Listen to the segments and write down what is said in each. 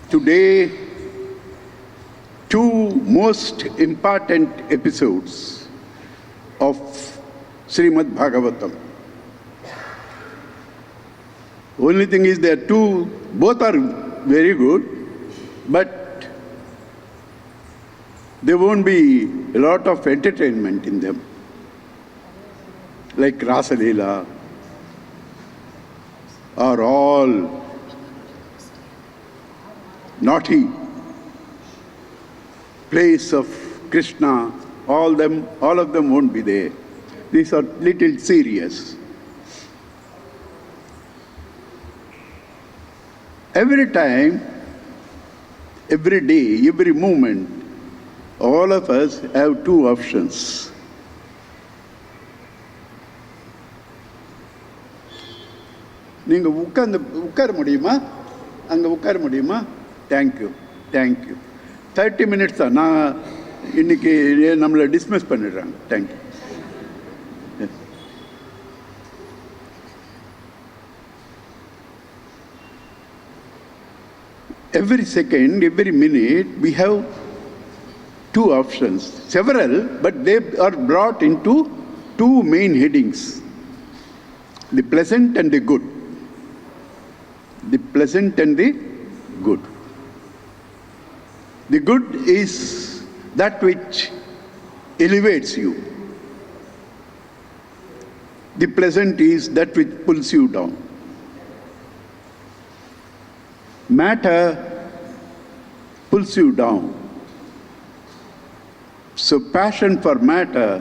Today, two most important episodes of Shrimad Bhagavatam. Only thing is there are two, both are very good, but there won't be a lot of entertainment in them, like Rasa Leela, are all naughty plays of Krishna. All of them won't be there. These are little serious. Every time, every day, every moment, all of us have two options. நீங்க உட்கார முடியுமா? அங்க உட்கார முடியுமா? Thank you 30 minutes தான். நான் இன்னைக்கு நம்மளை டிஸ்மிஸ் பண்ணிடுறாங்க. Thank you. Every second, every minute, we have two options. Several, but they are brought into two main headings. The pleasant and the good. The pleasant and the good. The good is that which elevates you. The pleasant is that which pulls you down. Matter pulls you down. So passion for matter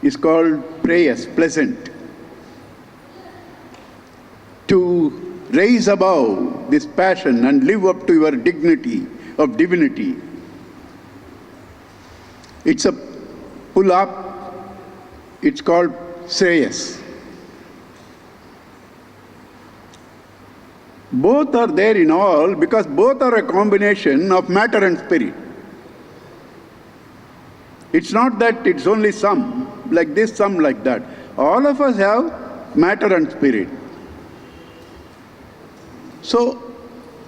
is called preyas, pleasant. To rise above this passion and live up to your dignity of divinity, it's a pull up, it's called shreyas. Both are there in all because both are a combination of matter and spirit. It's not that it's only some like this, some like that. All of us have matter and spirit. So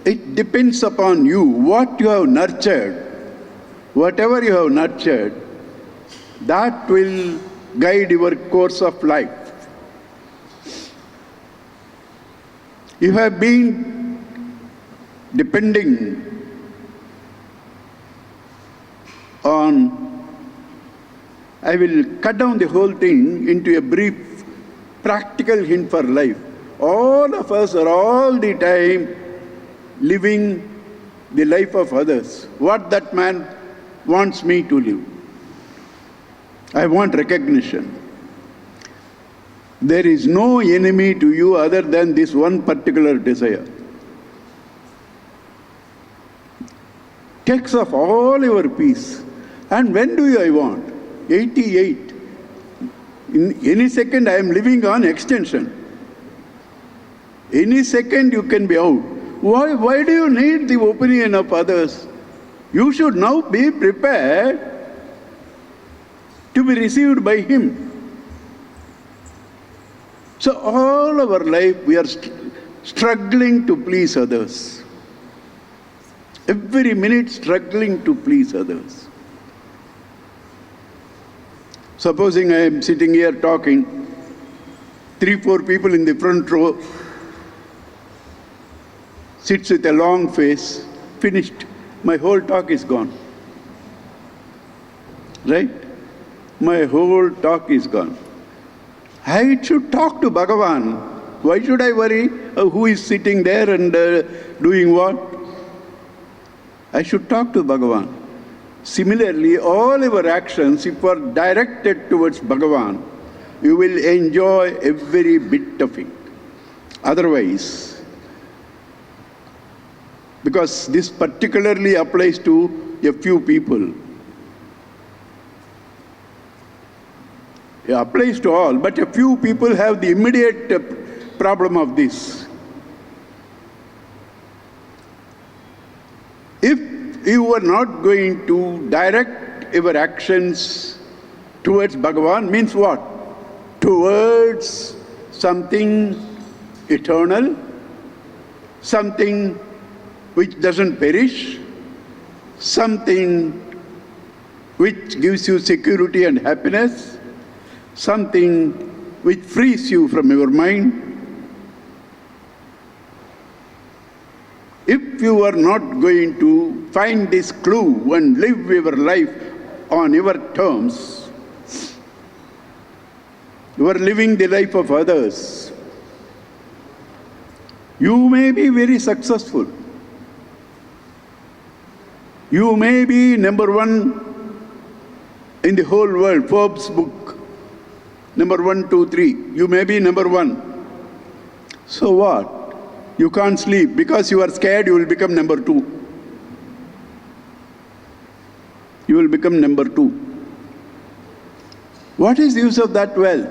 it depends upon you what you have nurtured. Whatever you have nurtured, that will guide your course of life. You have been depending on, I will cut down the whole thing into a brief practical hint for life. All of us are all the time living the life of others. What that man wants me to live. I want recognition. There is no enemy to you other than this one particular desire. Takes off all your peace. And when do I want? 88. In any second I am living on extension. Any second you can be out. Why do you need the opinion of others? You should now be prepared to be received by him. So all our life we are struggling to please others. Every minute struggling to please others. Supposing I am sitting here talking, 3-4 people in the front row, sits with a long face, finished. My whole talk is gone. Right? My whole talk is gone. I should talk to Bhagavan. Why should I worry who is sitting there and doing what? I should talk to Bhagavan. Similarly, all your actions, if are directed towards Bhagavan, you will enjoy every bit of it. Otherwise, because this particularly applies to a few people. It applies to all, but a few people have the immediate problem of this. If you are not going to direct your actions towards Bhagavan, means what? Towards something eternal, something which doesn't perish, something which gives you security and happiness, something which frees you from your mind. If you are not going to find this clue and live your life on your terms, you are living the life of others. You may be very successful. You may be number one in the whole world, Forbes book, number 1, 2, 3. You may be number one. So what? You can't sleep. Because you are scared, you will become number 2. You will become number 2. What is the use of that wealth?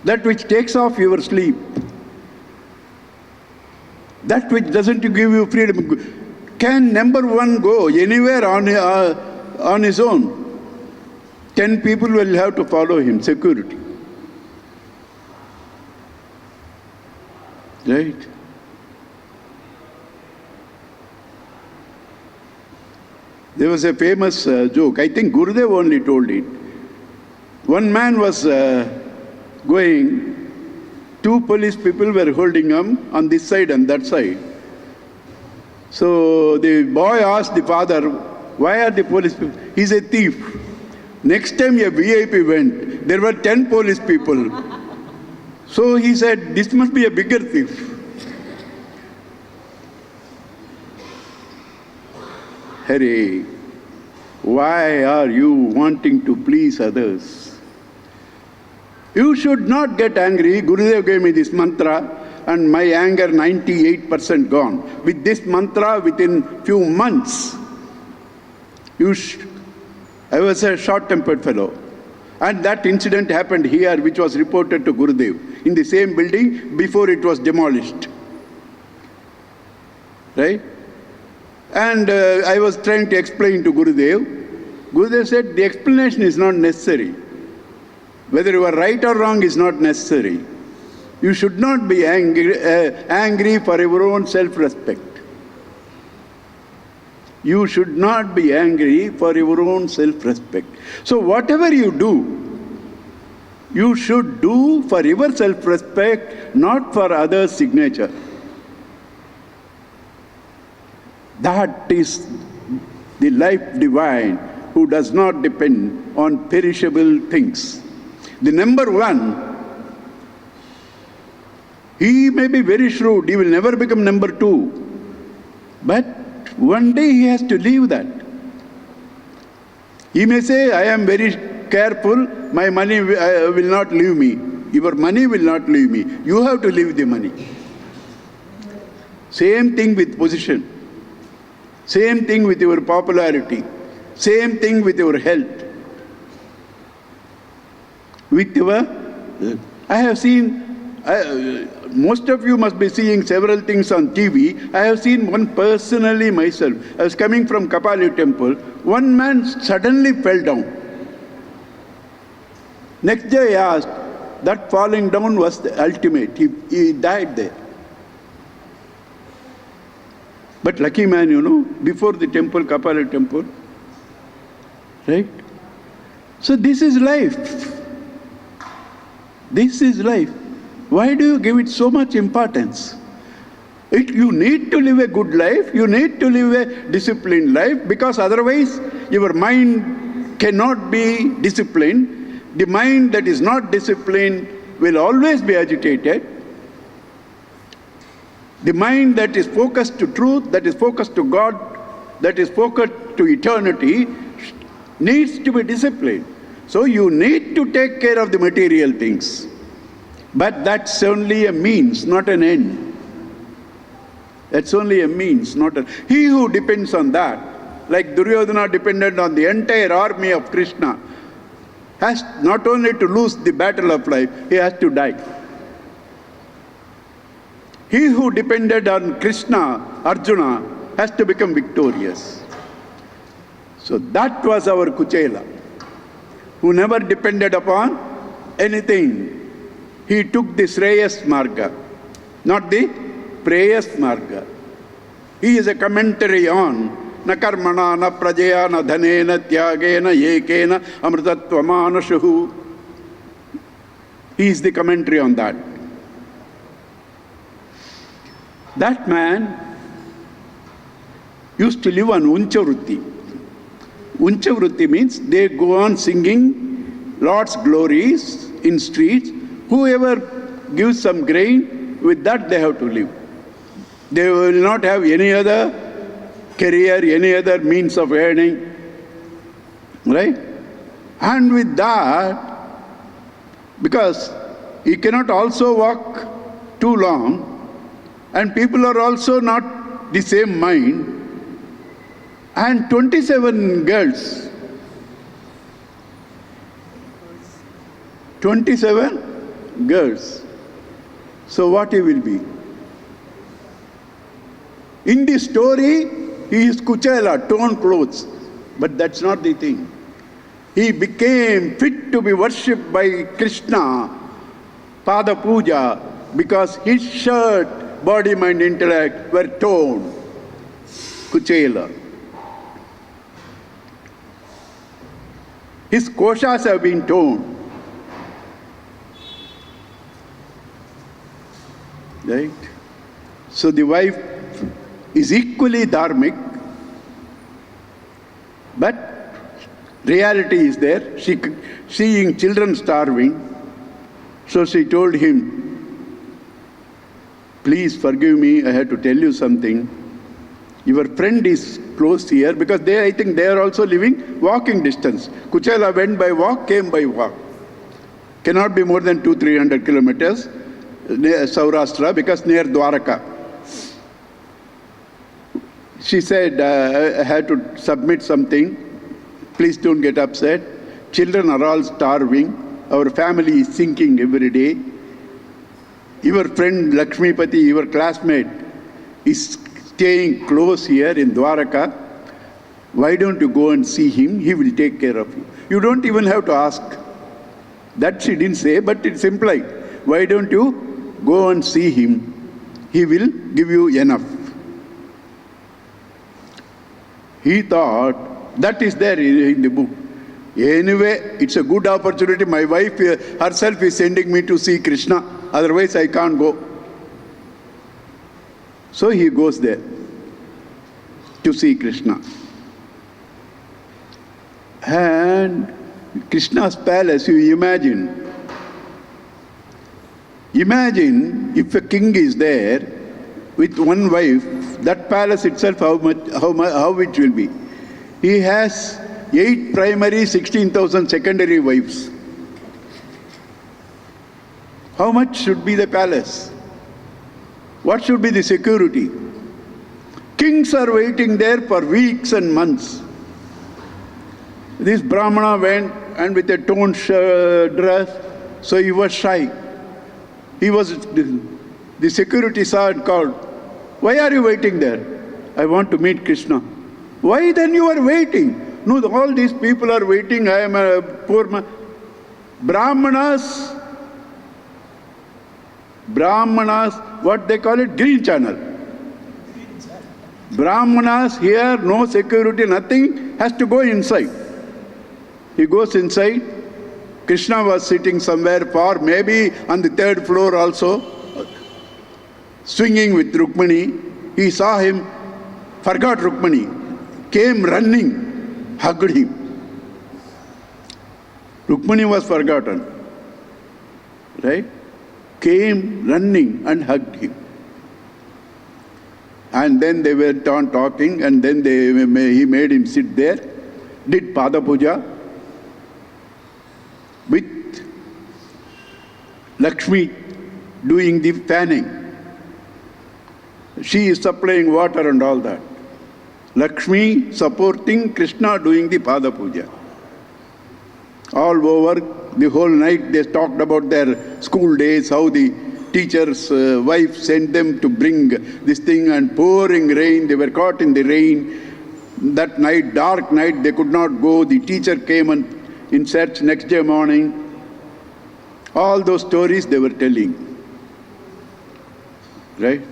That which takes off your sleep. That which doesn't give you freedom. Can number 1 go anywhere on his own? 10 people will have to follow him, security. Right? There was a famous joke. I think Gurudev only told it. One man was going, 2 police people were holding him on this side and that side. So the boy asked the father, why are the police people? He's a thief. Next time a VIP went, there were 10 police people. So he said, this must be a bigger thief. Hare, why are you wanting to please others? You should not get angry. Gurudev gave me this mantra and my anger 98% gone. With this mantra, within few months, I was a short-tempered fellow. And that incident happened here, which was reported to Gurudev, in the same building before it was demolished. Right? And I was trying to explain to Gurudev. Gurudev said, the explanation is not necessary. Whether you are right or wrong is not necessary. You should not be angry for your own self-respect. You should not be angry for your own self-respect. So whatever you do, you should do for your self-respect, not for others' signature. That is the life divine who does not depend on perishable things. The number 1, he may be very shrewd, he will never become number 2. But one day he has to leave that. He may say, I am very careful, my money will not leave me. Your money will not leave me. You have to leave the money. Same thing with position. Same thing with your popularity. Same thing with your health. With your, I have seen, most of you must be seeing several things on TV. I have seen one personally myself. I was coming from Kapali temple. One man suddenly fell down. Next day I asked, that falling down was the ultimate. He died there. But lucky man, you know, before the temple, Kapali temple. Right? So this is life. This is life. Why do you give it so much importance? You need to live a good life, you need to live a disciplined life, because otherwise your mind cannot be disciplined. The mind that is not disciplined will always be agitated. The mind that is focused to truth, that is focused to God, that is focused to eternity, needs to be disciplined. So you need to take care of the material things. But that's only a means, not an end. That's only a means, not a... He who depends on that, like Duryodhana depended on the entire army of Krishna, has not only to lose the battle of life, he has to die. He who depended on Krishna, Arjuna, has to become victorious. So that was our Kuchela, who never depended upon anything. He took the Shreyas Marga, not the Preyas Marga. He is a commentary on na karmana, na prajaya, na dhanena, tyagena, yekena, amritatvamanusuhu. He is the commentary on that. That man used to live on Unchavrutti. Unchavrutti means they go on singing Lord's glories in streets. Whoever gives some grain, with that they have to live. They will not have any other career, any other means of earning. Right? And with that, because he cannot also walk too long, and people are also not the same mind, and 27 girls. 27 girls. So what he will be? In the story, he is Kuchela, torn clothes. But that's not the thing. He became fit to be worshipped by Krishna, Pada Puja, because his shirt, body, mind, intellect were torn. Kuchela. His koshas have been torn. Right? So the wife is equally dharmic, but reality is there. She seeing children starving, so she told him, please forgive me, I had to tell you something. Your friend is close here, because I think they are also living walking distance. Kuchela went by walk, came by walk. Cannot be more than 200-300 kilometers, near Saurashtra, because near Dwaraka. She said, I had to submit something. Please don't get upset. Children are all starving. Our family is sinking every day. Your friend Lakshmipati, your classmate, is staying close here in Dwaraka. Why don't you go and see him? He will take care of you. You don't even have to ask. That she didn't say, but it's implied. Why don't you go and see him? He will give you enough. He thought, that is there in the book. Anyway, it's a good opportunity. My wife herself is sending me to see Krishna. Otherwise, I can't go. So he goes there to see Krishna. And Krishna's palace, you imagine. Imagine if a king is there with one wife, that palace itself, how it will be. He has 8 primary, 16,000 secondary wives. How much should be the palace? What should be the security? Kings are waiting there for weeks and months. This Brahmana went and with a torn dress, so he was shy. The security saw and called, why are you waiting there? I want to meet Krishna. Why then you are waiting? No, all these people are waiting. I am a poor man. Brahmanas, what they call it? Green channel. Brahmanas here, no security, nothing, has to go inside. He goes inside. Krishna was sitting somewhere far, maybe on the 3rd floor also, swinging with Rukmani. He saw him, forgot Rukmani, came running, hugged him. Rukmani was forgotten, right? Came running and hugged him. And then they went on talking, and then he made him sit there, did Pada Puja with Lakshmi doing the fanning. She is supplying water and all that. Lakshmi supporting Krishna doing the Pada Puja. All over, the whole night they talked about their school days, how the teacher's wife sent them to bring this thing, and pouring rain. They were caught in the rain. That night, dark night, they could not go. The teacher came and in search next day morning. All those stories they were telling. Right?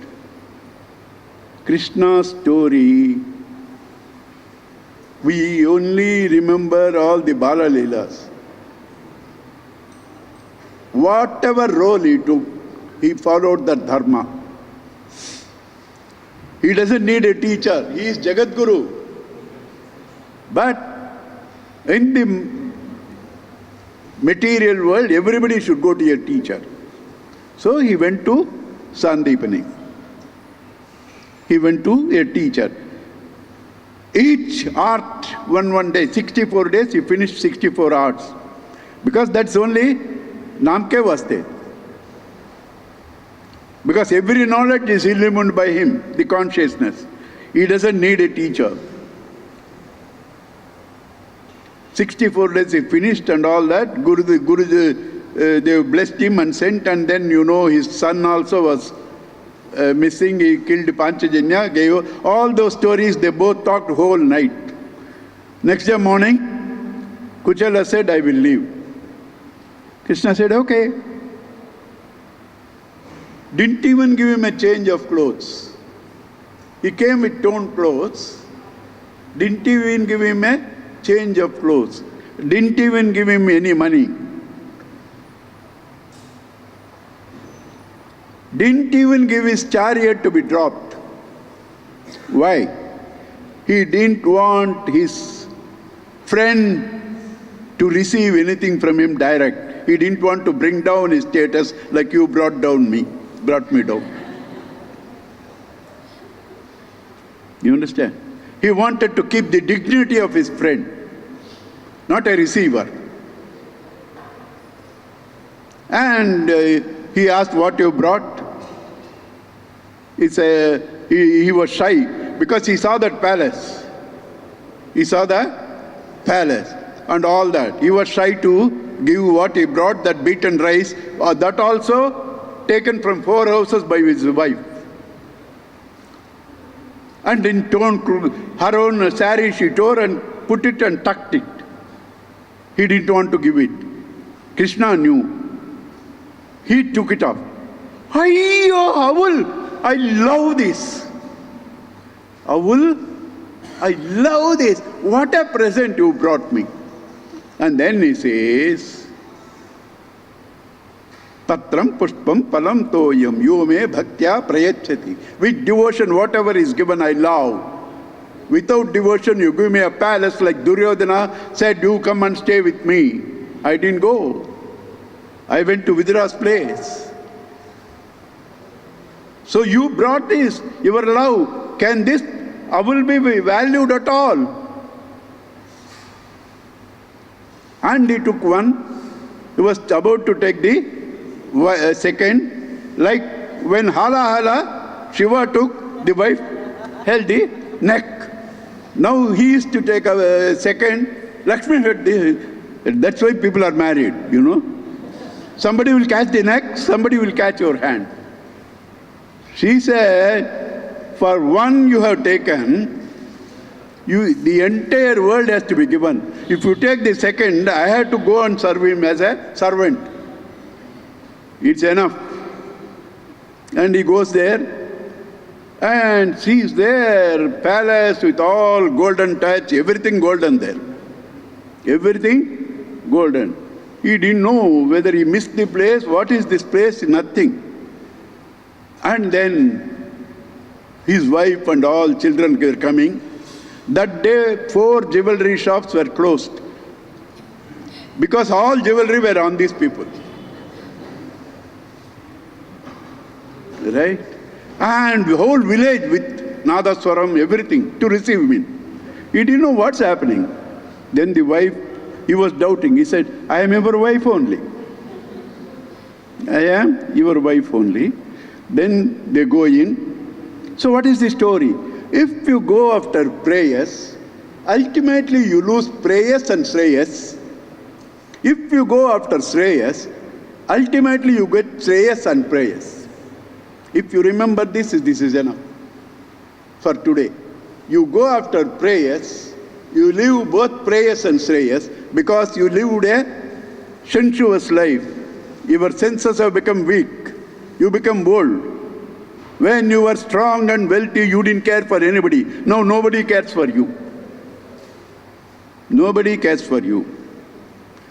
Krishna's story, we only remember all the Bala Leelas. Whatever role he took, he followed the dharma. He doesn't need a teacher. He is Jagat Guru. But in the material world, everybody should go to a teacher. So he went to Sandipani. He went to a teacher. Each art, one day, 64 days, he finished 64 arts. Because that's only Namke Vaste. Because every knowledge is illumined by him, the consciousness. He doesn't need a teacher. 64 days he finished and all that. Guruji, they blessed him and sent, and then his son also was missing. He killed Panchajanya, gave all those stories. They both talked whole night. Next day morning, Kuchala said, I will leave. Krishna said, okay. Didn't even give him a change of clothes. He came with torn clothes. Didn't even give him a change of clothes. Didn't even give him any money. Didn't even give his chariot to be dropped. Why? He didn't want his friend to receive anything from him direct. He didn't want to bring down his status like you brought me down. You understand? He wanted to keep the dignity of his friend, not a receiver. And he asked, what you brought? He was shy because he saw that palace. He saw the palace and all that. He was shy to give what he brought, that beaten rice, that also taken from 4 houses by his wife. And in her own saree she tore and put it and tucked it. He didn't want to give it. Krishna knew. He took it off. Ayyo, Avul, I love this. Avul, I love this. What a present you brought me. And then he says, Patram pushpam palam toyam yume bhaktya prayachati. With devotion, whatever is given, I love. Without devotion, you give me a palace like Duryodhana said, you come and stay with me. I didn't go. I went to Vidura's place. So you brought this, your love. Can this Avul be valued at all? And he took one. He was about to take the second. Like when Hala, Shiva took, the wife held the neck. Now he is to take a second. Lakshmi had the. That's why people are married, Somebody will catch the neck, somebody will catch your hand. She said, for one you have taken, the entire world has to be given. If you take the second, I have to go and serve him as a servant. It's enough. And he goes there and sees there palace with all golden touch, everything golden there. Everything golden. He didn't know whether he missed the place. What is this place? Nothing. And then his wife and all children were coming. That day 4 jewelry shops were closed. Because all jewelry were on these people. Right? And the whole village with Nadaswaram, everything, to receive him. He didn't know what's happening. Then the wife, he was doubting. He said, I am your wife only. I am your wife only. Then they go in. So what is the story? If you go after prayers, ultimately you lose prayers and shreyas. If you go after shreyas, ultimately you get shreyas and prayers. If you remember this is enough for today. You go after prayers, you live both prayers and shreyas because you lived a sensuous life. Your senses have become weak. You become bold. When you were strong and wealthy, you didn't care for anybody. Now nobody cares for you. Nobody cares for you.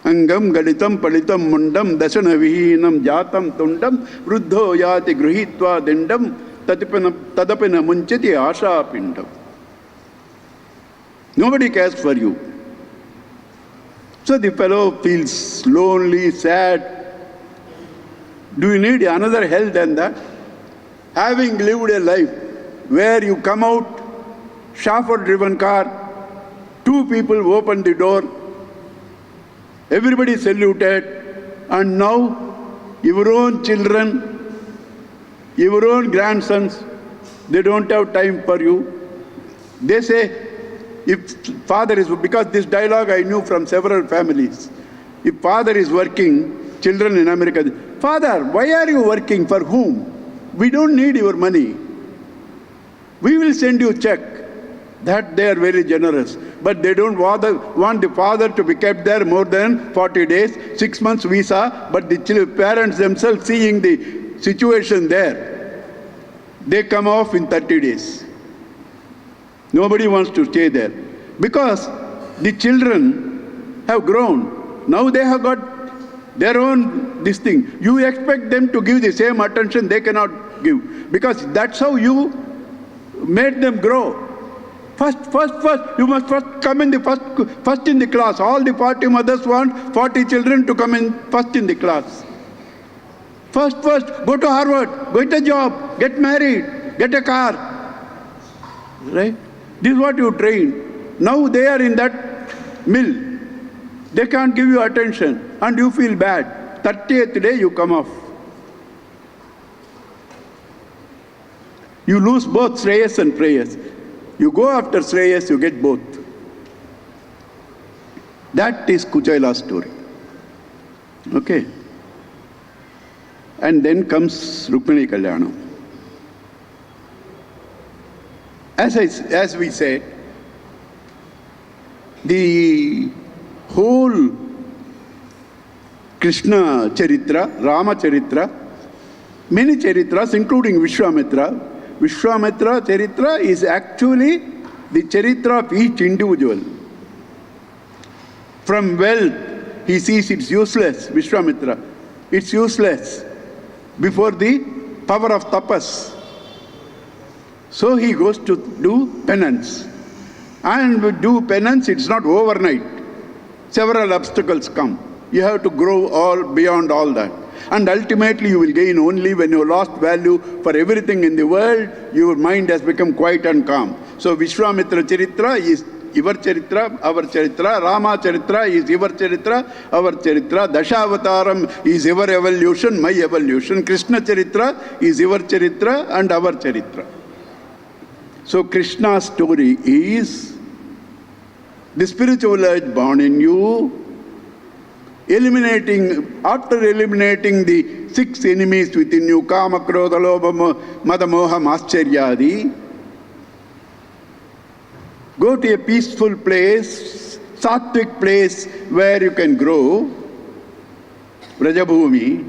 Angam galitam palitam mundam dasana vihinam jatam tundam vruddho yati gruhitva dindam tadapina munchati asha pindam. Nobody cares for you. So the fellow feels lonely, sad. Do you need another hell than that? Having lived a life where you come out, chauffeur-driven car, 2 people open the door, everybody saluted, and now your own children, your own grandsons, they don't have time for you. They say, if father is, because this dialogue I knew from several families, if father is working, children in America, Father, why are you working? For whom? We don't need your money. We will send you a check. That they are very generous. But they don't want the father to be kept there more than 40 days, 6 months visa, but the parents themselves seeing the situation there, they come off in 30 days. Nobody wants to stay there. Because the children have grown. Now they have got their own this thing. You expect them to give the same attention they cannot give. Because that's how you made them grow. First, you must first come in the first in the class. All the 40 mothers want 40 children to come in first in the class. First, go to Harvard, get a job, get married, get a car. Right? This is what you train. Now they are in that mill. They can't give you attention and you feel bad. 30th day you come off. You lose both Shreyas and Preyas. You go after Shreyas, you get both. That is Kuchaila's story. Okay. And then comes Rukmini Kalyanam. As we said, the whole Krishna Charitra, Rama Charitra, many Charitras, including Vishwamitra. Vishwamitra Charitra is actually the Charitra of each individual. From wealth, he sees it's useless, Vishwamitra. It's useless before the power of tapas. So he goes to do penance. And with do penance, it's not overnight. Several obstacles come. You have to grow all beyond all that. And ultimately you will gain only when you lost value for everything in the world, your mind has become quiet and calm. So Vishwamitra Charitra is your Charitra, our Charitra. Rama Charitra is your Charitra, our Charitra. Dashavataram is your evolution, my evolution. Krishna Charitra is your Charitra and our Charitra. So Krishna's story is the spiritual urge born in you, after eliminating the 6 enemies within you, Kama, Krodha, Lobha, Mada, Moha, Mascharya, go to a peaceful place, sattvic place where you can grow, Vrajabhumi,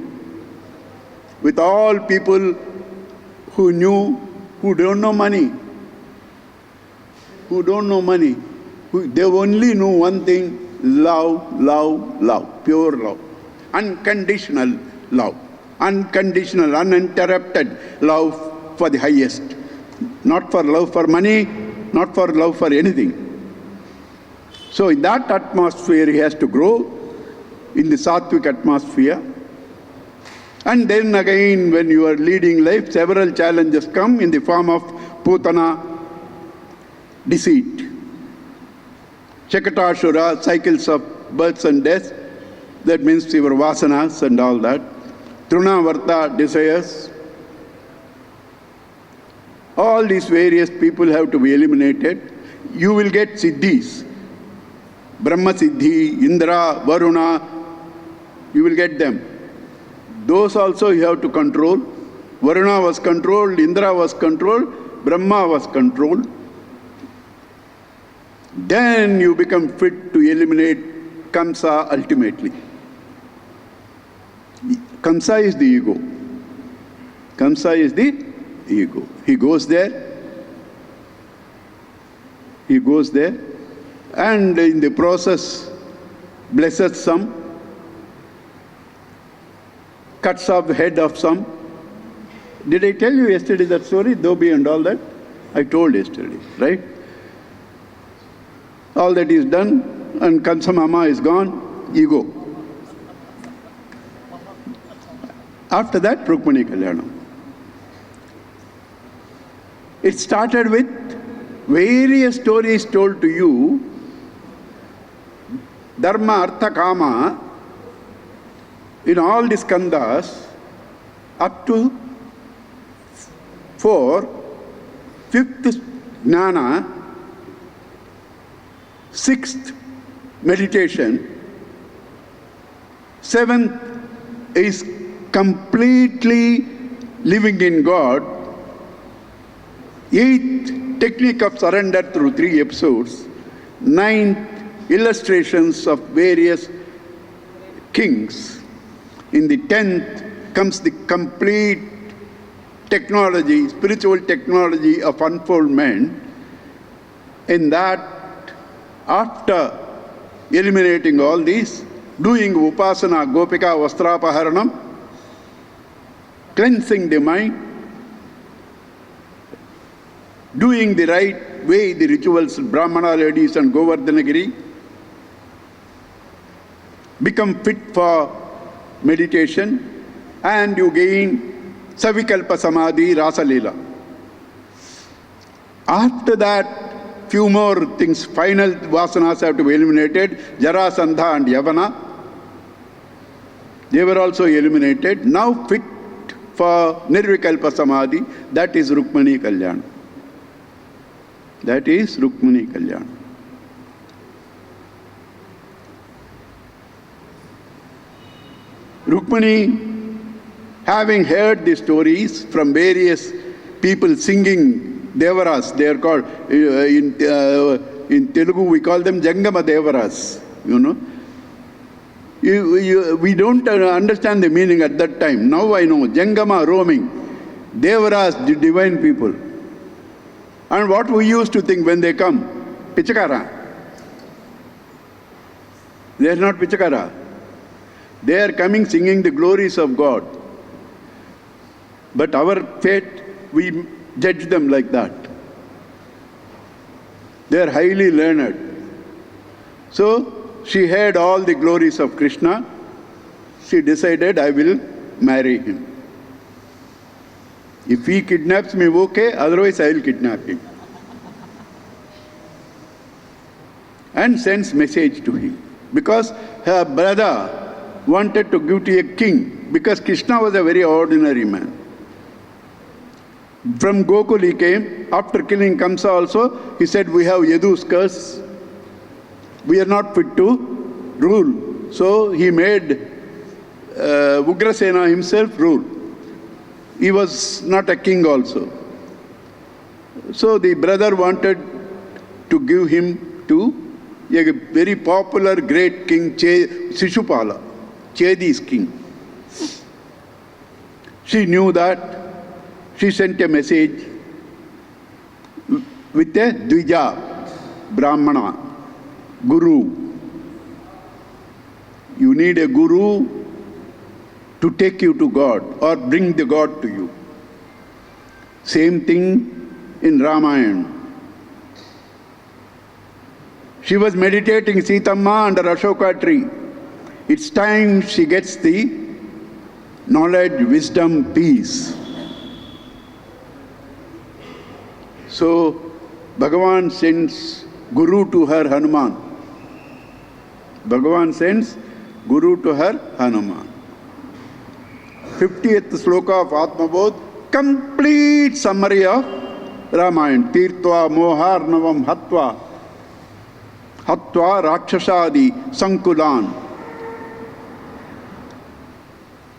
with all people who don't know money. They only know one thing, love, pure love, unconditional love, unconditional, uninterrupted love for the highest. Not for love for money, not for love for anything. So in that atmosphere he has to grow, in the sattvic atmosphere. And then again when you are leading life, several challenges come in the form of putana, deceit. Chakatashura, cycles of births and deaths, that means your vasanas and all that. Trunavarta, desires. All these various people have to be eliminated. You will get siddhis. Brahma Siddhi, Indra, Varuna, you will get them. Those also you have to control. Varuna was controlled, Indra was controlled, Brahma was controlled. Then you become fit to eliminate Kamsa ultimately. Kamsa is the ego. Kamsa is the ego. He goes there, and in the process blesses some, cuts off the head of some. Did I tell you yesterday that story, Dhobi and all that? I told yesterday, right? All that is done, and Kansamama is gone, ego. After that, Rukmani Kalyanam. It started with various stories told to you, Dharma, Artha, Kama, in all the skandhas, up to 4, 5th Jnana, 6th meditation, 7th is completely living in God, 8th technique of surrender through 3 episodes, 9th illustrations of various kings. In the 10th comes the complete technology, spiritual technology of unfoldment. In that, after eliminating all these, doing upasana, gopika, vastrapaharanam, cleansing the mind, doing the right way, the rituals, Brahmana ladies and Govardhanagiri, become fit for meditation, and you gain Savikalpa Samadhi, Rasa Leela. After that, few more things, final vasanas have to be eliminated, Jarasandha and Yavana. They were also eliminated. Now fit for Nirvikalpa Samadhi, that is Rukmani Kalyanam. That is Rukmani Kalyanam. Rukmani, having heard the stories from various people singing Devaras, they are called, in Telugu we call them Jangama Devaras, you know. We don't understand the meaning at that time. Now I know, Jangama, roaming, Devaras, the divine people. And what we used to think when they come, Pichakara. They are not Pichakara. They are coming singing the glories of God. But our fate, we judge them like that. They are highly learned. So, she heard all the glories of Krishna. She decided, I will marry him. If he kidnaps me, okay, otherwise I will kidnap him. And sends message to him. Because her brother wanted to give to a king, because Krishna was a very ordinary man. From Gokul he came, after killing Kamsa also, he said, we have Yadu's curse. We are not fit to rule. So he made Ugrasena himself rule. He was not a king also. So the brother wanted to give him to a very popular great king, Shishupala, Chedi's king. She knew that. She sent a message with a Dvija, Brahmana, Guru. You need a Guru to take you to God or bring the God to you. Same thing in Ramayana. She was meditating Sitamma under Ashoka tree. It's time she gets the knowledge, wisdom, peace. So, Bhagavan sends Guru to her Hanuman. Bhagavan sends Guru to her Hanuman. 50th sloka of Atmabodh, complete summary of Ramayana. Tirtva moharnavam hatva, hatva rakshasadi sankulan.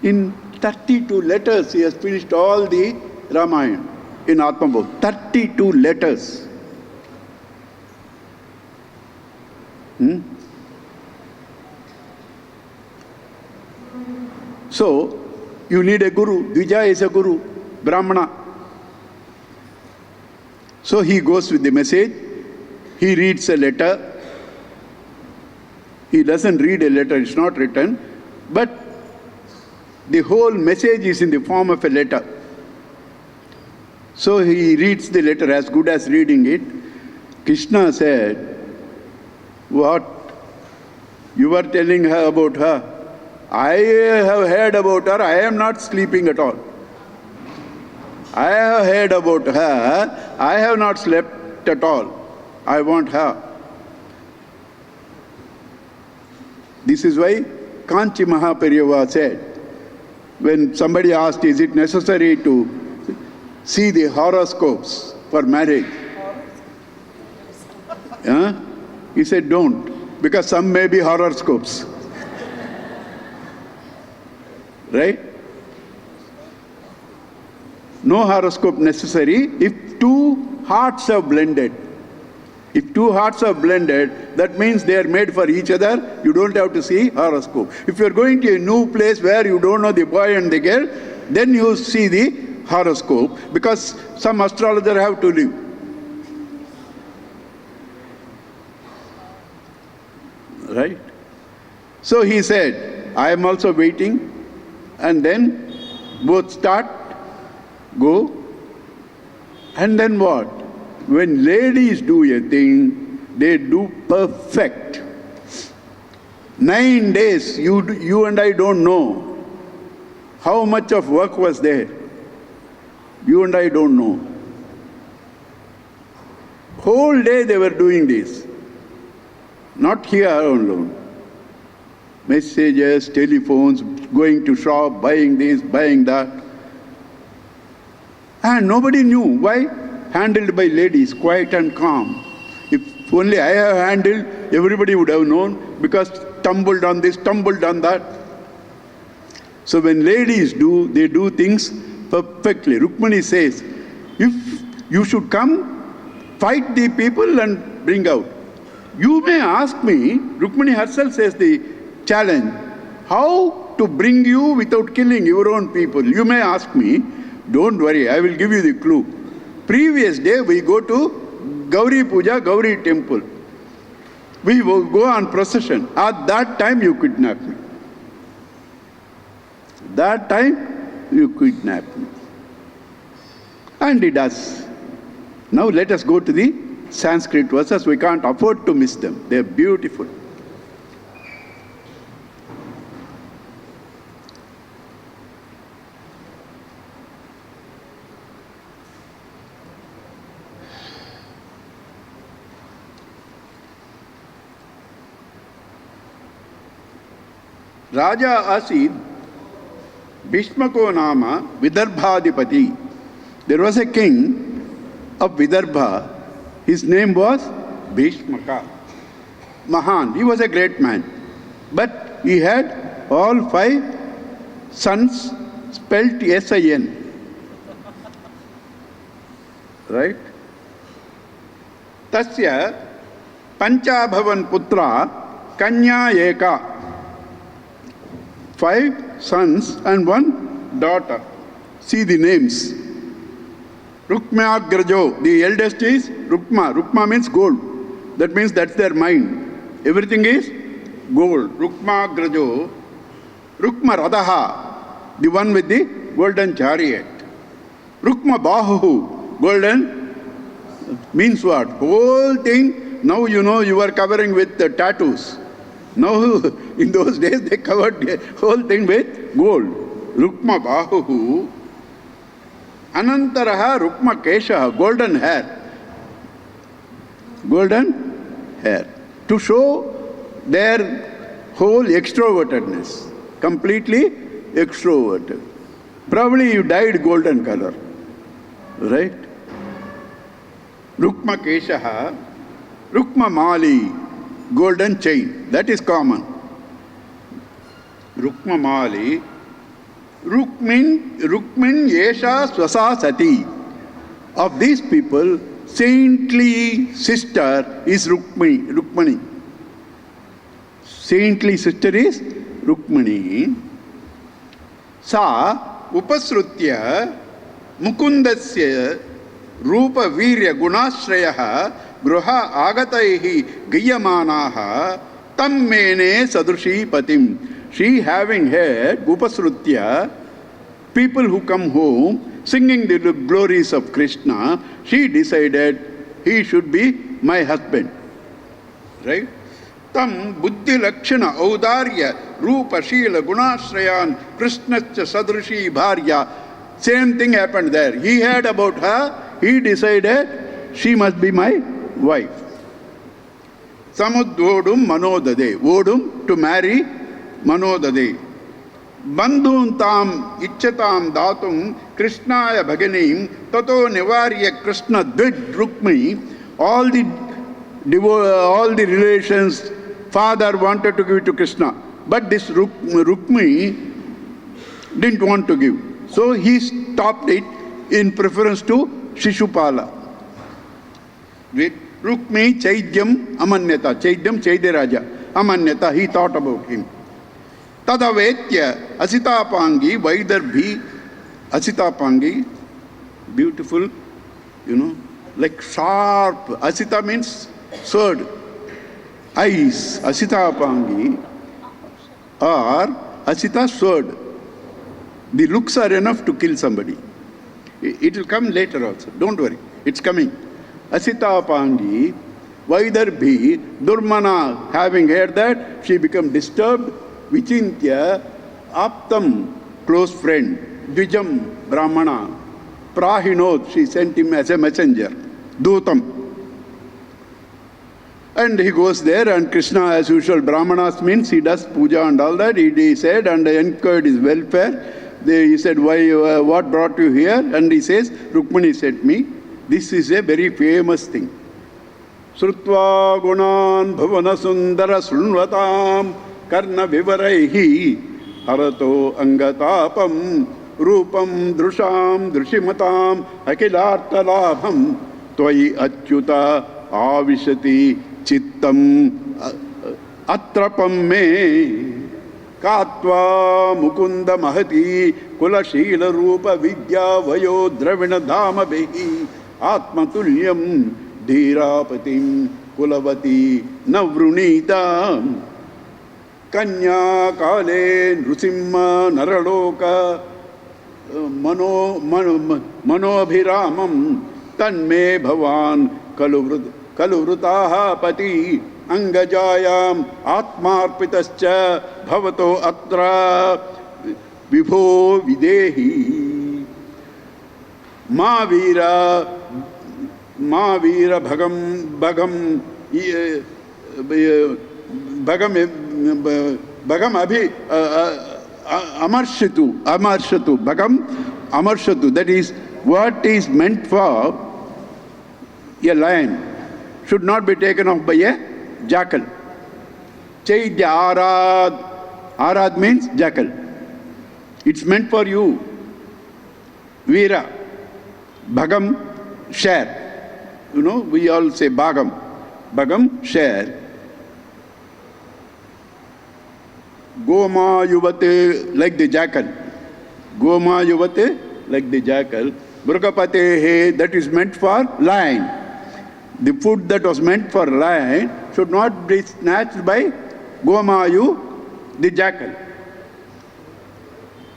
In 32 letters, he has finished all the Ramayana in Atmabodh. 32 letters. So, you need a guru. Dvija is a guru, Brahmana. So he goes with the message. He reads a letter. He doesn't read a letter, it's not written. But the whole message is in the form of a letter. So he reads the letter, as good as reading it. Krishna said, "What? You were telling her about her. I have heard about her. I am not sleeping at all. I have heard about her. I have not slept at all. I want her." This is why Kanchi Mahaperiyava said, when somebody asked, is it necessary to see the horoscopes for marriage? He said, don't, because some may be horoscopes. Right? No horoscope necessary if two hearts have blended. If two hearts are blended, that means they are made for each other. You don't have to see horoscope. If you are going to a new place where you don't know the boy and the girl, then you see the horoscope, because some astrologer have to live. Right? So he said, I am also waiting. And then both start, go. And then what? When ladies do a thing, they do perfect. 9 days, you and I don't know how much of work was there. You and I don't know. Whole day they were doing this. Not here alone. Messages, telephones, going to shop, buying this, buying that. And nobody knew. Why? Handled by ladies, quiet and calm. If only I have handled, everybody would have known, because tumbled on this, tumbled on that. So when ladies do, they do things perfectly. Rukmani says, if you should come, fight the people and bring out. You may ask me, Rukmani herself says the challenge, how to bring you without killing your own people. You may ask me, don't worry, I will give you the clue. Previous day we go to Gauri Puja, Gauri temple. We will go on procession. At that time you kidnap me. That time you kidnap me. And he does. Now let us go to the Sanskrit verses. We can't afford to miss them. They are beautiful. Raja Asid Bhishmako Nama Vidarbhadipati. There was a king of Vidarbha. His name was Bhishmaka. Mahan. He was a great man. But he had all 5 sons spelt S-I-N. Right? Tasya Panchabhavan Putra Kanya Eka. 5 sons and 1 daughter. See the names. Rukmyagrajo, the eldest is Rukma. Rukma means gold. That means that's their mind. Everything is gold. Rukmagrajo. Rukma Radaha, the one with the golden chariot. Rukma Bahu, golden means what? Whole thing, now you know you are covering with the tattoos. Now, in those days, they covered the whole thing with gold. Rukma Bahuhu. Anantaraha Rukma Keshaha, golden hair. Golden hair. To show their whole extrovertedness. Completely extroverted. Probably you dyed golden color. Right? Rukma Keshaha. Rukma Mali. Golden chain. That is common. Rukma Mali. Rukmin Yesha Swasa Sati. Of these people, saintly sister is Rukmani. Saintly sister is Rukmani. Sa Upasrutya Mukundasya Rupa Virya Gunashrayaha Gruha Agataihi Giyamanaha Tam Mene Sadrushi Patim. She, having heard Upasrutya, people who come home singing the glories of Krishna, she decided he should be my husband. Right? Tam buddhi lakshana audarya rupa shila gunashrayan krishnascha sadrushi bharya. Same thing happened there. He heard about her, he decided she must be my wife. Samudvodum manodade. Vodum, to marry, manodade. Bandhun tam ichchatam datum krishnaya bhaganim tato nivarya krishna dvid rukmi. All the relations, father wanted to give it to Krishna, but this Rukmi didn't want to give. So he stopped it in preference to Shishupala. Rukmi Chaidyam Amanyata. Chaidyam Chaidiraja. Amanyata. He thought about him. Tadavetya Asitapangi Vaidarbhi. Asitapangi, beautiful, like sharp. Asita means sword. Eyes, Asita Pangi, or Asita sword. The looks are enough to kill somebody. It will come later also. Don't worry. It's coming. Asita Pangi, Vaidarbhi, Durmana, having heard that, she became disturbed. Vichintya, Aptam, close friend, Dvijam, Brahmana, Prahinod, she sent him as a messenger, Dutam. And he goes there, and Krishna, as usual, Brahmanas means he does puja and all that. He said, and inquired his welfare. He said, why? What brought you here? And he says, Rukmini sent me. This is a very famous thing. Srutva gunan bhavana sundara slunvatam karna vivaraihi harato angatapam rupam drusham drushimatam akilartalabham tvai achyuta avishati Chittam atrapam me katva mukunda mahati kulashila rupa vidya vayo dravina dhama behi atmatulyam dhirapatim kulavati navrunita kanya kale nrusimha naraloka manobhiramam tanme bhavan Kaluvrutaha pati angajayam atmarpitascha bhavato atra vibho videhi Mavira bhagam abhi amarshatu bhagam amarshatu. That is, what is meant for a lion should not be taken off by a jackal. Chaitya arad. Arad means jackal. It's meant for you. Veera. Bhagam, share. We all say bhagam. Bhagam, share. Goma yuvate, like the jackal. Goma yuvate, like the jackal. Brugapate, that is meant for lion. The food that was meant for lion should not be snatched by Gomayu, the jackal.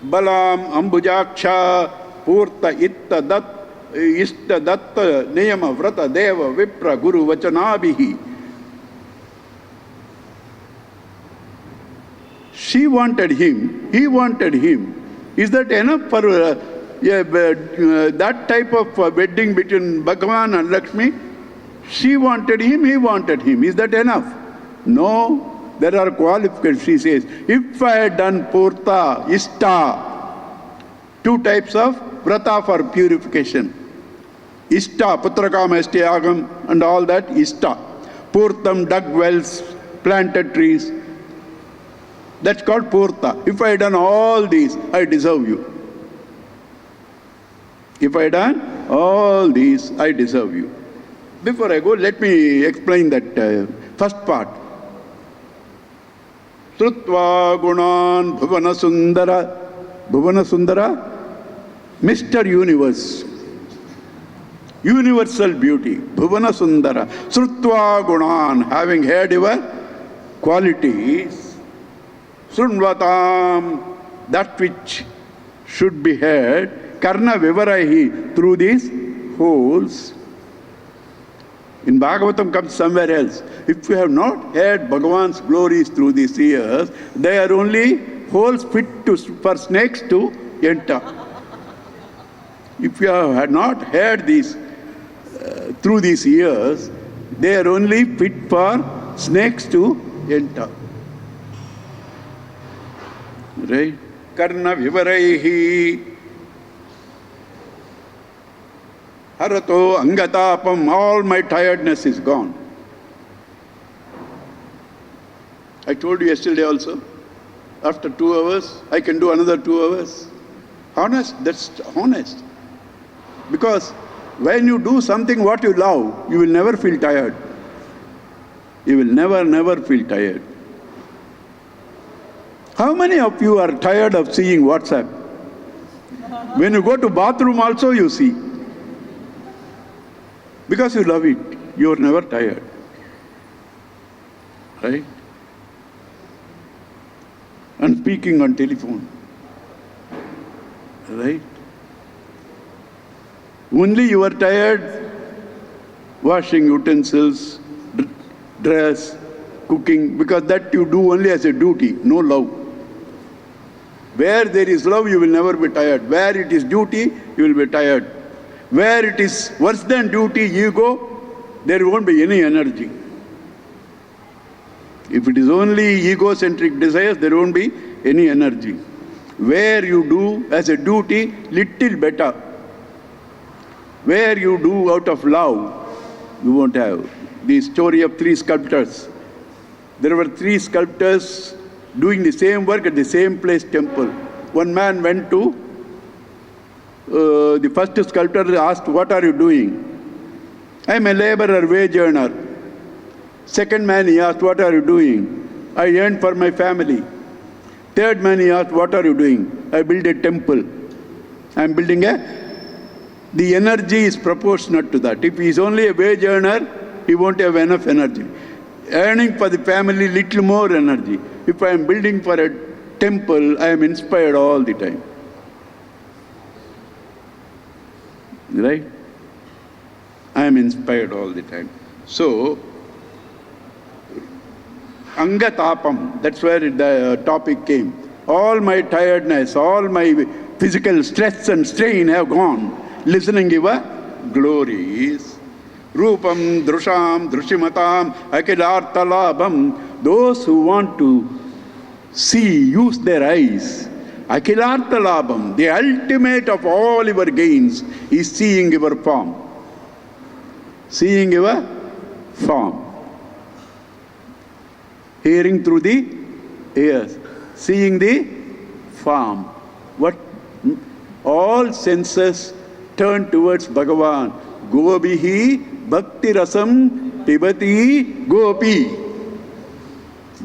Balam ambujaksha purta itta datta niyama vrata deva vipra guru vachanabihi. She wanted him, he wanted him. Is that enough for that type of wedding between Bhagavan and Lakshmi? She wanted him, he wanted him. Is that enough? No. There are qualifications. She says, if I had done Purta, Ishta, two types of vrata for purification. Ishta, Putrakama, Ishtiyagam, and all that, Ishta. Purtam, dug wells, planted trees. That's called Purta. If I had done all these, I deserve you. If I had done all these, I deserve you. Before I go, let me explain that first part. Srutva gunan bhuvana sundara, Mr. Universe. universal beauty, Bhuvana Sundara, Srutva Gunan, having heard your qualities, Srunvatam, that which should be heard, Karna Vivarahi, through these holes. In Bhagavatam comes somewhere else. If you have not heard Bhagavan's glories through these ears, they are only holes fit for snakes to enter. If you have not heard these through these ears, they are only fit for snakes to enter. Right? Karna Vivaraihi Harato Angatapam, all my tiredness is gone. I told you yesterday also, after 2 hours, I can do another 2 hours. Honest, that's honest. Because when you do something what you love, you will never feel tired. You will never feel tired. How many of you are tired of seeing WhatsApp? When you go to bathroom also you see. Because you love it, you are never tired. Right? And speaking on telephone. Right? Only you are tired washing utensils, dress, cooking, because that you do only as a duty, no love. Where there is love, you will never be tired. Where it is duty, you will be tired. Where it is worse than duty, ego, there won't be any energy. If it is only egocentric desires, there won't be any energy. Where you do as a duty, little better. Where you do out of love, you won't have. The story of 3 sculptors. There were 3 sculptors doing the same work at the same place, temple. One man went to the first sculptor asked, "What are you doing?" "I am a laborer, wage earner." Second man he asked, "What are you doing?" "I earn for my family." Third man he asked, "What are you doing?" "I build a temple." "I am building a..." The energy is proportionate to that. If he is only a wage earner, he won't have enough energy. Earning for the family, little more energy. If I am building for a temple, I am inspired all the time. Right? I am inspired all the time. So, Angatapam, that's where the topic came. All my tiredness, all my physical stress and strain have gone. Listening your glories. Rupam, Drusham, Drushimatam, Akilartalabham. Those who want to see, use their eyes. Akilartalabham, the ultimate of all your gains is seeing your form. Seeing your form. Hearing through the ears. Seeing the form. What? All senses turn towards Bhagavan. Gobihi bhakti rasam pibati gopi.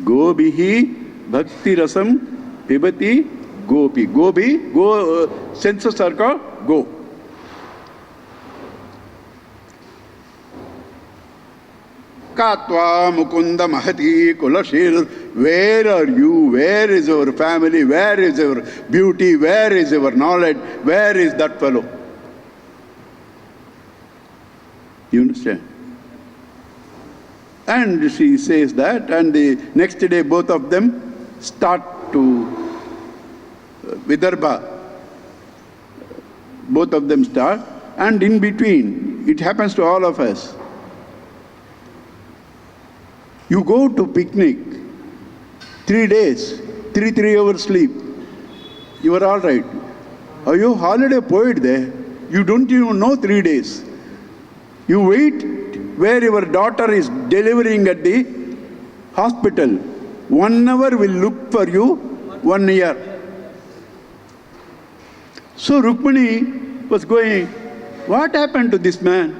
Gobihi bhakti rasam pibati gopi. Gobi, senses are called go. Katva mukunda mahati kulashir. Where are you? Where is your family? Where is your beauty? Where is your knowledge? Where is that fellow? You understand? And she says that, and the next day both of them start to Vidarbha. Both of them start, and in between, it happens to all of us. You go to picnic, 3 days, 3 hours sleep. You are all right. Are you holiday poet there? You don't even know 3 days. You wait where your daughter is delivering at the hospital. 1 hour will look for you 1 year. So Rukmini was going, what happened to this man?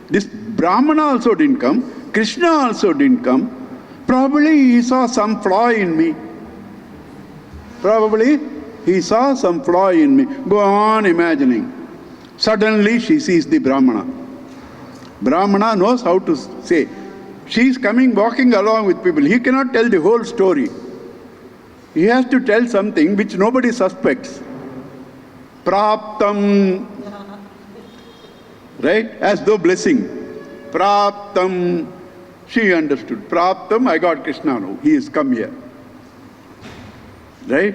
This Brahmana also didn't come. Krishna also didn't come. Probably he saw some flaw in me. Probably he saw some flaw in me. Go on imagining. Suddenly she sees the Brahmana. Brahmana knows how to say. She is coming, walking along with people. He cannot tell the whole story. He has to tell something which nobody suspects. Praptam, right? As though blessing. Praptam, she understood. Praptam, I got Krishna now. He has come here. Right?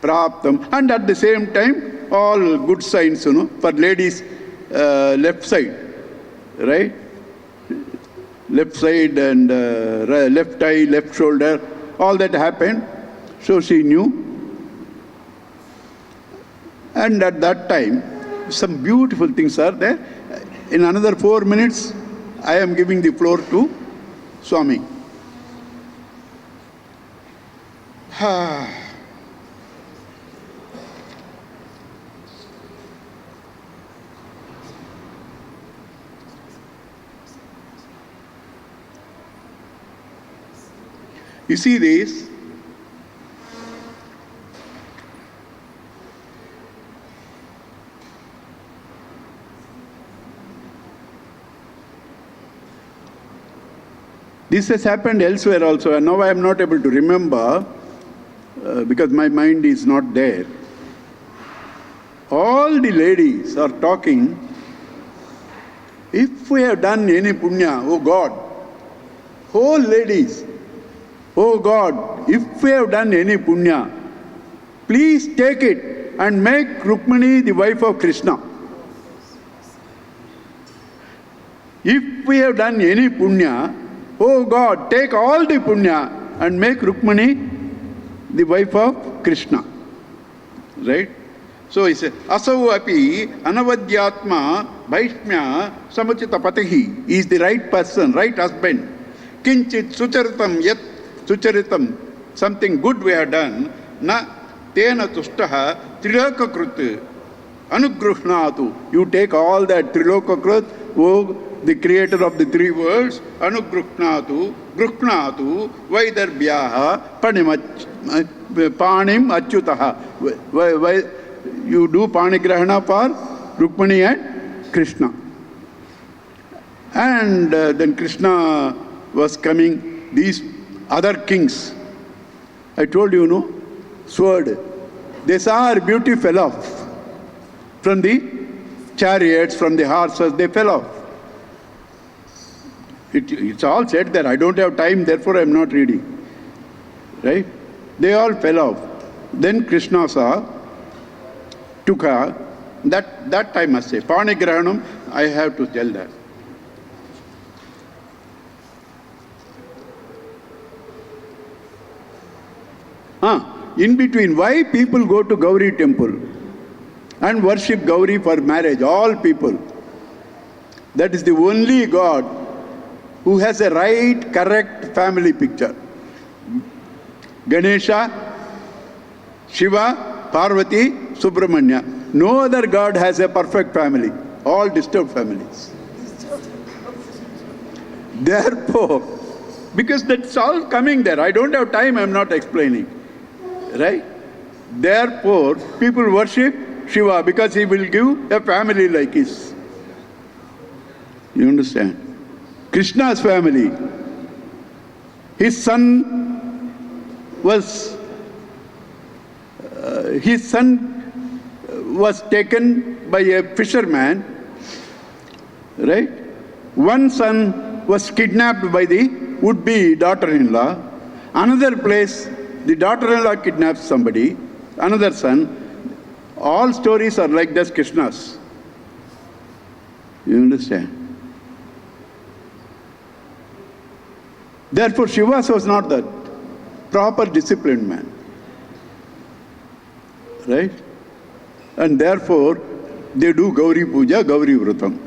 Praptam. And at the same time, all good signs, for ladies, left side. Right? Left side and left eye, left shoulder, all that happened. So she knew. And at that time, some beautiful things are there. In another 4 minutes, I am giving the floor to Swami. You see this? This has happened elsewhere also, and now I am not able to remember because my mind is not there. All the ladies are talking, if we have done any punya, oh God, whole ladies, oh God, if we have done any punya, please take it and make Rukmini the wife of Krishna. If we have done any punya, oh God, take all the punya and make Rukmini the wife of Krishna. Right? So he said, Asau api anavadhyatma bhaishmya samuchita patihi. He is the right person, right husband. Kinchit sucharitam yat sucharitam, something good we have done, na tena tushtaha triloka krut anugruhnatu. You take all that triloka krut, oh, the creator of the three worlds, anugruhnatu, gruhnatu, vaidarbhyaha, panim achyutaha. You do panigrahana for Rukmini and Krishna. And then Krishna was coming, these other kings. I told you, no? Sword. They saw her beauty fell off. From the chariots, from the horses, they fell off. It's all said there. I don't have time, therefore I am not reading. Right? They all fell off. Then Krishna saw, took her. That I must say. Panigrahanam, I have to tell that. In between, why people go to Gauri temple and worship Gauri for marriage? All people. That is the only God who has a right, correct family picture. Ganesha, Shiva, Parvati, Subramanya. No other God has a perfect family. All disturbed families. Therefore, because that's all coming there. I don't have time, I am not explaining. Right? Therefore, people worship Shiva because he will give a family like his. You understand? Krishna's family. His son was taken by a fisherman. Right? One son was kidnapped by the would-be daughter-in-law. Another place, the daughter-in-law kidnaps somebody, another son. All stories are like this Krishna's. You understand? Therefore, Shiva was not that proper disciplined man. Right? And therefore, they do Gauri Puja, Gauri Vratam.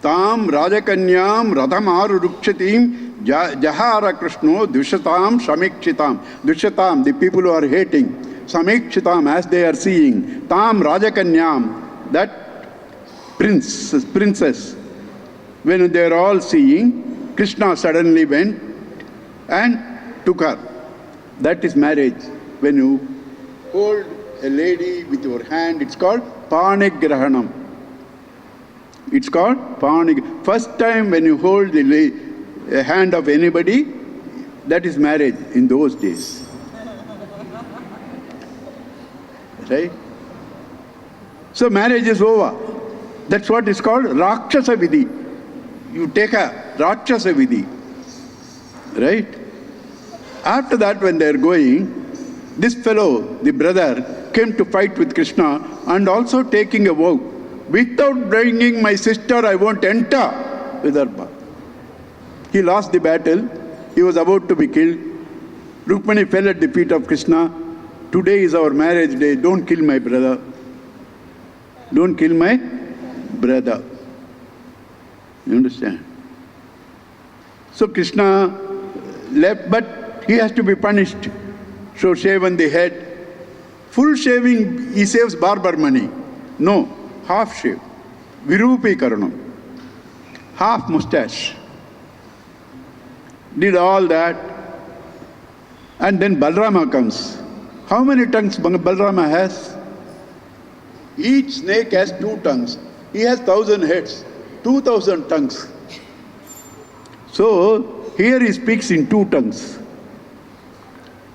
Tam Rajakanyam Radhamaru Rukshatim Jahara Krishno Dushatam Samikshitam. Dushatam, the people who are hating. Samikshitam, as they are seeing. Tam Rajakanyam, that princess. When they are all seeing, Krishna suddenly went and took her. That is marriage. When you hold a lady with your hand, it's called Panigrahanam. It's called Panig. First time when you hold the hand of anybody, that is marriage in those days. Right? So marriage is over. That's what is called Rakshasa Vidhi. You take a Rakshasa Vidhi. Right? After that, when they are going, this fellow, the brother, came to fight with Krishna and also taking a vow. Without bringing my sister, I won't enter Vidarbha. He lost the battle. He was about to be killed. Rukmani fell at the feet of Krishna. Today is our marriage day. Don't kill my brother. Don't kill my brother. You understand? So Krishna left, but he has to be punished. So shaven the head. Full shaving, he saves barber money. No. Half shave, Virupi Karanam, half mustache. Did all that. And then Balrama comes. How many tongues Balrama has? Each snake has 2 tongues. He has 1,000 heads, 2,000 tongues. So here he speaks in 2 tongues.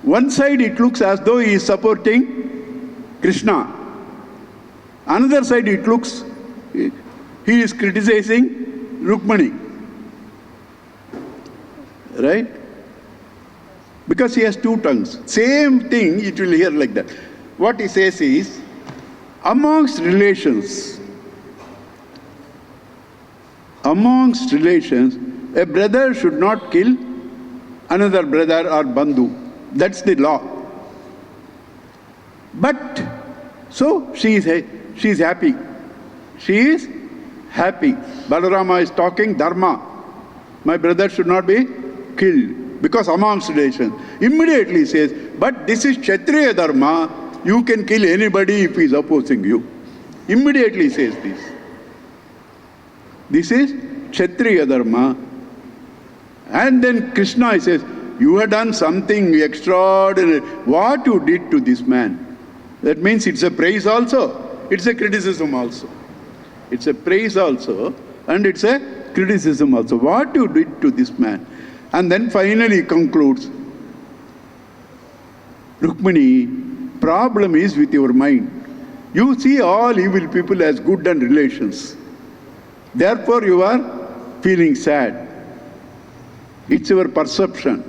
One side it looks as though he is supporting Krishna. Another side it looks, he is criticizing Rukmani. Right? Because he has 2 tongues. Same thing it will hear like that. What he says is, amongst relations, a brother should not kill another brother or bandhu. That's the law. But, so she is happy. She is happy. Balarama is talking dharma. My brother should not be killed because amongst relations. Immediately he says, but this is Kshatriya dharma. You can kill anybody if he is opposing you. Immediately he says this. This is Kshatriya dharma. And then Krishna says, you have done something extraordinary. What you did to this man. That means it's a praise also. It's a criticism also. It's a praise also, and it's a criticism also. What you did to this man. And then finally concludes, Rukmani, problem is with your mind. You see all evil people as good and relations. Therefore you are feeling sad. It's your perception.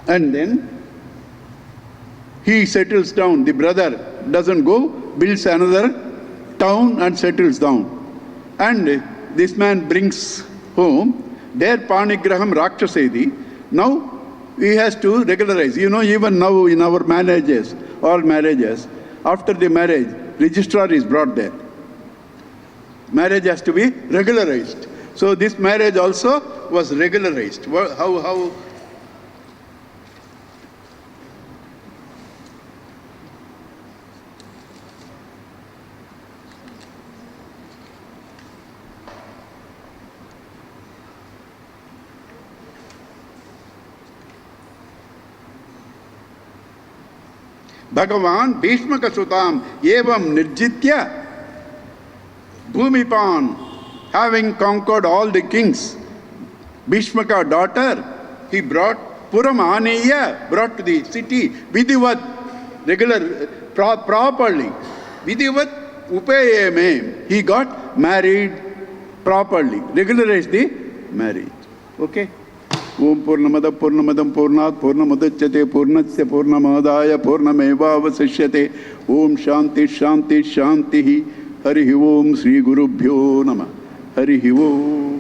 And then he settles down. The brother doesn't go, builds another town and settles down. And this man brings home their Panigraham Rakshasedi. Now he has to regularize. You know, even now in our marriages, all marriages, after the marriage, registrar is brought there. Marriage has to be regularized. So this marriage also was regularized. How? Bhagavan Bhishmaka Sutam Evam Nirjitya Bhumipan, having conquered all the kings, Bhishmaka daughter, he brought Puram Aneya, brought to the city, Vidhivat, regular, properly. Vidhivat Upayeme, he got married properly, regularized the marriage. Okay? Om Purnamada Purnamadam Purnat Purnamadachyate Purnasya Purnamadaya Purnamevavasishyate Om Shanti Shanti Shanti Harihi Om Sri Gurubhyo Namah Harihi Om.